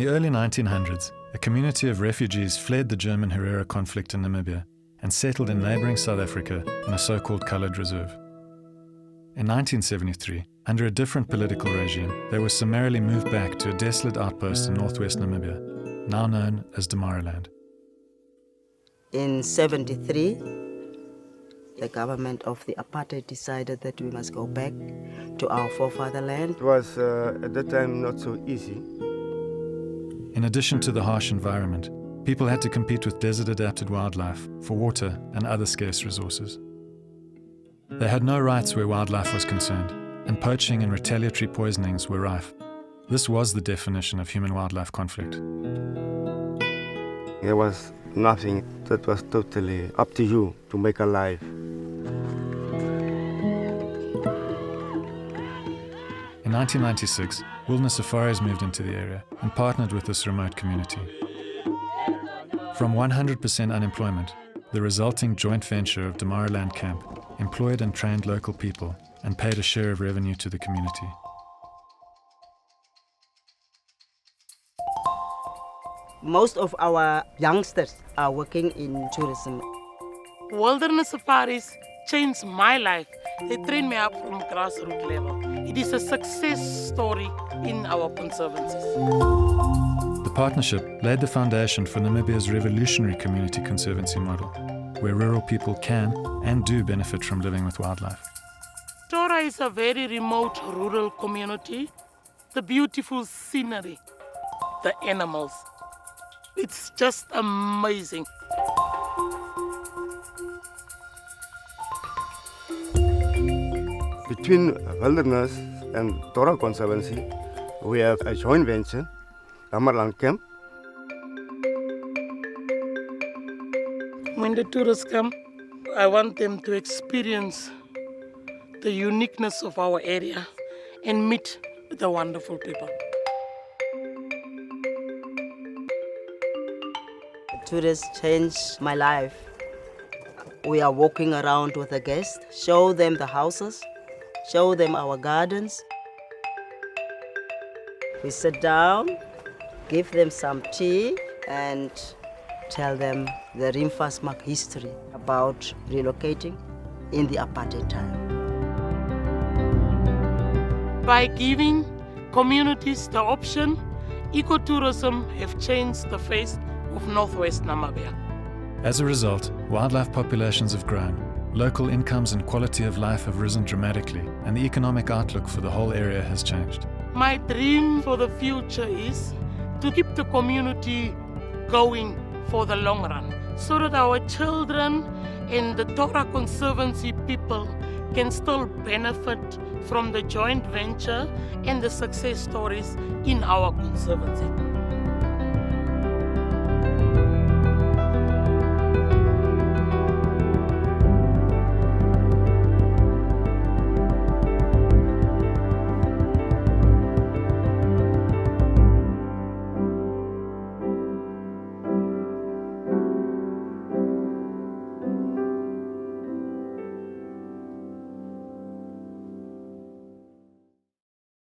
the early 1900s, a community of refugees fled the German-Herero conflict in Namibia and settled in neighbouring South Africa in a so-called coloured reserve. In 1973, under a different political regime, they were summarily moved back to a desolate outpost in northwest Namibia, now known as Damaraland. In 1973, the government of the apartheid decided that we must go back to our forefatherland. It was at that time not so easy. In addition to the harsh environment, people had to compete with desert-adapted wildlife for water and other scarce resources. They had no rights where wildlife was concerned, and poaching and retaliatory poisonings were rife. This was the definition of human-wildlife conflict. There was nothing that was totally up to you to make a life. In 1996, Wilderness Safaris moved into the area and partnered with this remote community. From 100% unemployment, the resulting joint venture of Damaraland Camp employed and trained local people and paid a share of revenue to the community. Most of our youngsters are working in tourism. Wilderness Safaris changed my life. They trained me up from grassroots level. It is a success story in our conservancies. The partnership laid the foundation for Namibia's revolutionary community conservancy model, where rural people can and do benefit from living with wildlife. Torra is a very remote rural community. The beautiful scenery, the animals. It's just amazing. Between Wilderness and Torra Conservancy, we have a joint venture, Damaraland Camp. When the tourists come, I want them to experience the uniqueness of our area and meet the wonderful people. Tourists changed my life. We are walking around with the guests, show them the houses, show them our gardens. We sit down, give them some tea, and tell them the Rimfasmak history about relocating in the apartheid time. By giving communities the option, ecotourism have changed the face of northwest Namibia. As a result, wildlife populations have grown, local incomes and quality of life have risen dramatically, and the economic outlook for the whole area has changed. My dream for the future is to keep the community going for the long run, so that our children and the Torra Conservancy people can still benefit from the joint venture and the success stories in our conservancy.